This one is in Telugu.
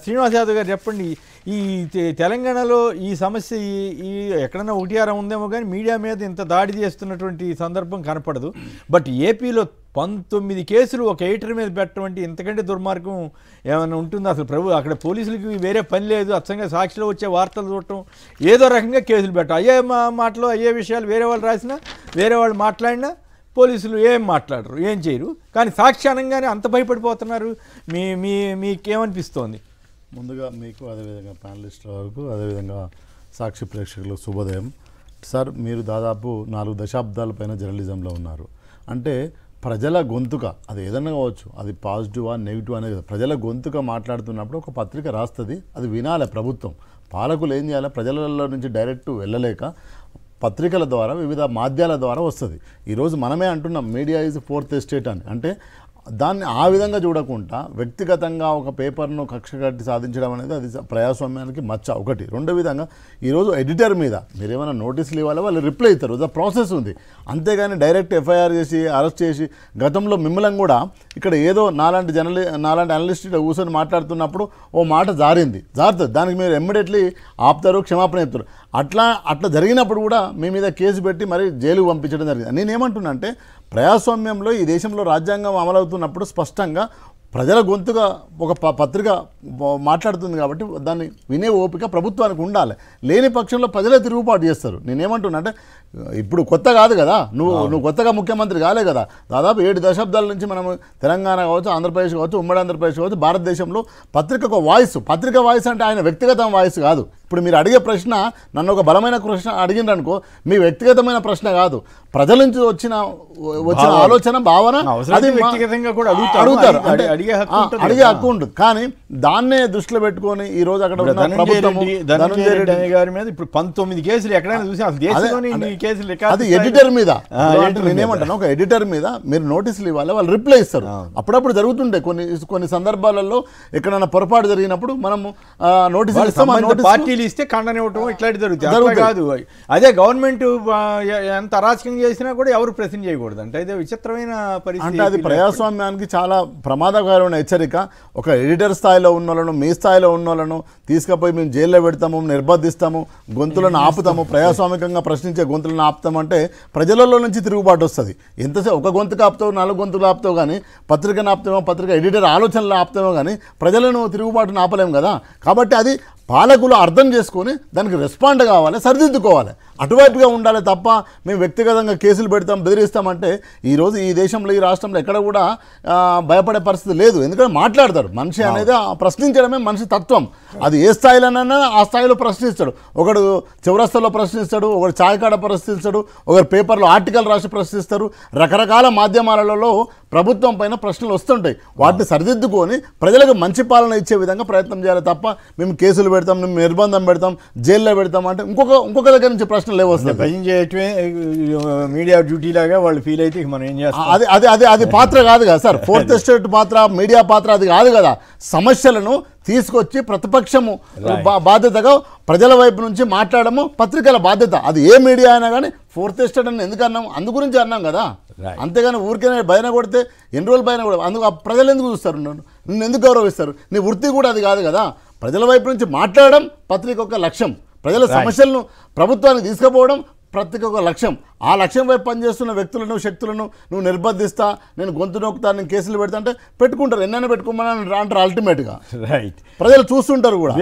శ్రీనివాస్ యాదవ్ గారు చెప్పండి, ఈ తెలంగాణలో ఈ సమస్య ఈ ఎక్కడన్నా ఒకటి ఉందేమో కానీ మీడియా మీద ఇంత దాడి చేస్తున్నటువంటి సందర్భం కనపడదు. బట్ ఏపీలో 19 కేసులు ఒక ఎడిటర్ మీద పెట్టడం ఇంతకంటే దుర్మార్గం ఏమైనా ఉంటుంది అసలు? అక్కడ పోలీసులకి వేరే పని లేదు, అచ్చంగా సాక్షిలో వచ్చే వార్తలు చూడటం, ఏదో రకంగా కేసులు పెట్టడం, అయ్యే మాటలు అయ్యే విషయాలు వేరే వాళ్ళు రాసినా వేరే వాళ్ళు మాట్లాడినా పోలీసులు ఏం మాట్లాడరు, ఏం చేయరు. కానీ సాక్షి అనగానే అంత భయపడిపోతున్నారు. మీకేమనిపిస్తోంది? ముందుగా మీకు, అదేవిధంగా ప్యానలిస్టుల వరకు, అదేవిధంగా సాక్షి ప్రేక్షకులకు శుభోదయం. సార్, మీరు దాదాపు 4 దశాబ్దాల పైన జర్నలిజంలో ఉన్నారు. అంటే ప్రజల గొంతుక, అది ఏదన్నా కావచ్చు, అది పాజిటివా నెగిటివ్ అనేది కదా, ప్రజల గొంతుక మాట్లాడుతున్నప్పుడు ఒక పత్రిక రాస్తుంది, అది వినాలి ప్రభుత్వం. పాలకులు ఏం చేయాలి, ప్రజలలో నుంచి డైరెక్ట్ వెళ్ళలేక పత్రికల ద్వారా వివిధ మాధ్యాల ద్వారా వస్తుంది. ఈరోజు మనమే అంటున్నాం మీడియా ఈజ్ 4th ఎస్టేట్ అని. అంటే దాన్ని ఆ విధంగా చూడకుండా వ్యక్తిగతంగా ఒక పేపర్ను కక్ష కట్టి సాధించడం అనేది అది ప్రజాస్వామ్యానికి మచ్చ ఒకటి. రెండో విధంగా ఈరోజు ఎడిటర్ మీద మీరేమైనా నోటీసులు ఇవ్వాలి, వాళ్ళు రిప్లై ఇస్తారు, ద ప్రాసెస్ ఉంది. అంతేగాని డైరెక్ట్ ఎఫ్ఐఆర్ చేసి అరెస్ట్ చేసి, గతంలో మిమ్మల్ని కూడా ఇక్కడ ఏదో నాలాంటి అనలిస్ట్ కూర్చొని మాట్లాడుతున్నప్పుడు ఓ మాట జారుతుంది, దానికి మీరు ఇమ్మీడియట్లీ ఆపుతారు, క్షమాపణ చెప్తారు. అట్లా జరిగినప్పుడు కూడా మీ మీద కేసు పెట్టి మరి జైలుకు పంపించడం జరిగింది. నేనేమంటున్నా అంటే ప్రజాస్వామ్యంలో ఈ దేశంలో రాజ్యాంగం అమలవుతున్నప్పుడు స్పష్టంగా ప్రజల గొంతుగా ఒక పత్రిక మాట్లాడుతుంది కాబట్టి దాన్ని వినే ఓపిక ప్రభుత్వానికి ఉండాలి. లేని పక్షంలో ప్రజలే తిరుగుబాటు చేస్తారు. నేనేమంటున్నా అంటే ఇప్పుడు కొత్త కాదు కదా, నువ్వు కొత్తగా ముఖ్యమంత్రి కాలే కదా, దాదాపు 7 దశాబ్దాల నుంచి మనం తెలంగాణ కావచ్చు, ఆంధ్రప్రదేశ్ కావచ్చు, ఉమ్మడి ఆంధ్రప్రదేశ్ కావచ్చు, భారతదేశంలో పత్రిక వాయిస్ అంటే ఆయన వ్యక్తిగత వాయిస్ కాదు. ఇప్పుడు మీరు అడిగే ప్రశ్న నన్ను ఒక బలమైన ప్రశ్న అడిగిందనుకో, మీ వ్యక్తిగతమైన ప్రశ్న కాదు, ప్రజల నుంచి వచ్చిన ఆలోచన, భావన, అది వ్యక్తిగతంగా కూడా అడుగుతారు, అడిగే హక్కు ఉంటుంది. కానీ దాన్నే దృష్టిలో పెట్టుకొని ఈ రోజు అక్కడ ధనంజయ రెడ్డి గారి మీద ఇప్పుడు 19 కేసులు ఎక్కడైనా చూసి అది ఎడిటర్ మీద. నేనేమంటాను, ఒక ఎడిటర్ మీద మీరు నోటీసులు ఇవ్వాలి, వాళ్ళు రిప్లై ఇస్తారు. అప్పుడప్పుడు జరుగుతుండే కొన్ని సందర్భాలలో ఎక్కడైనా పొరపాటు జరిగినప్పుడు మనము నోటీసులు ఇస్తాం, పార్టీలు ఇస్తే ఖండన ఇవ్వటం ఇట్లాంటి జరుగుతుంది కాదు. అదే గవర్నమెంట్ ఎంత అరాచకం చేసినా కూడా ఎవరు ప్రశ్న చేయకూడదు అంటే అదే విచిత్రమైన పరిస్థితి. అంటే అది ప్రజాస్వామ్యానికి చాలా ప్రమాదకరమైన హెచ్చరిక. ఒక ఎడిటర్ స్థాయిలో ఉన్న వాళ్ళను, మీ స్థాయిలో ఉన్న వాళ్ళను తీసుకుపోయి మేము జైల్లో పెడతాము, నిర్బంధిస్తాము, గొంతులను ఆపుతాము, ప్రజాస్వామికంగా ప్రశ్నించే గొంతులను ఆపుతామంటే ప్రజలలో నుంచి తిరుగుబాటు వస్తుంది. ఎంతసేపు ఒక గొంతుకు ఆపుతావు, 4 గొంతులు ఆపుతావు, కానీ పత్రికను ఆపుతామో, పత్రిక ఎడిటర్ ఆలోచనలు ఆపుతామో, కానీ ప్రజలను తిరుగుబాటును ఆపలేము కదా. కాబట్టి అది పాలకులు అర్థం చేసుకొని దానికి రెస్పాండ్ కావాలి, సరిదిద్దుకోవాలి, అటువైపుగా ఉండాలి తప్ప మేము వ్యక్తిగతంగా కేసులు పెడతాం, బెదిరిస్తామంటే ఈరోజు ఈ దేశంలో, ఈ రాష్ట్రంలో ఎక్కడ కూడా భయపడే పరిస్థితి లేదు. ఎందుకంటే మాట్లాడతారు. మనిషి అనేది ప్రశ్నించడమే మనిషి తత్వం. అది ఏ స్థాయిలోనైనా ఆ స్థాయిలో ప్రశ్నిస్తాడు. ఒకడు చౌరస్తాలో ప్రశ్నిస్తాడు, ఒకడు ఛాయ్ కాడ ప్రశ్నిస్తాడు, ఒకరు పేపర్లో ఆర్టికల్ రాసి ప్రశ్నిస్తారు. రకరకాల మాధ్యమాలలో ప్రభుత్వం పైన ప్రశ్నలు వస్తుంటాయి. వాటిని సరిదిద్దుకొని ప్రజలకు మంచి పాలన ఇచ్చే విధంగా ప్రయత్నం చేయాలి తప్ప మేము కేసులు పెడతాం, మేము నిర్బంధం పెడతాం, జైల్లో పెడతాం అంటే ఇంకొక దగ్గర నుంచి ప్రశ్నలు మీడియా డ్యూటీ లాగా వాళ్ళు ఫీల్ అయితే మనం ఏం చేస్తాం? అది పాత్ర కాదు కదా సార్. 4th ఎస్టేట్ పాత్ర, మీడియా పాత్ర అది కాదు కదా. సమస్యలను తీసుకొచ్చి ప్రతిపక్షము బాధ్యతగా ప్రజల వైపు నుంచి మాట్లాడము పత్రికల బాధ్యత. అది ఏ మీడియా అయినా కానీ 4th ఎస్టేట్ అని ఎందుకు అన్నాం? అందు గురించి అన్నాం కదా. అంతేగాని ఊరికే భయన కొడితే ఎన్ని రోజులు భయన కూడా అందుకు ప్రజలు ఎందుకు చూస్తారు, నిన్ను ఎందుకు గౌరవిస్తారు? నీ వృత్తి కూడా అది కాదు కదా. ప్రజల వైపు నుంచి మాట్లాడడం పత్రిక ఒక లక్ష్యం, ప్రజల సమస్యలను ప్రభుత్వానికి తీసుకుపోవడం పత్రిక ఒక లక్ష్యం. ఆ లక్ష్యం వైపు పనిచేస్తున్న వ్యక్తులను, శక్తులను నువ్వు నిర్బంధిస్తా, నేను గొంతు నొక్కుతా, నేను కేసులు పెడతా అంటే పెట్టుకుంటారు. ఎన్నైనా పెట్టుకోమని అంటారు. అల్టిమేట్గా ప్రజలు చూస్తుంటారు కూడా.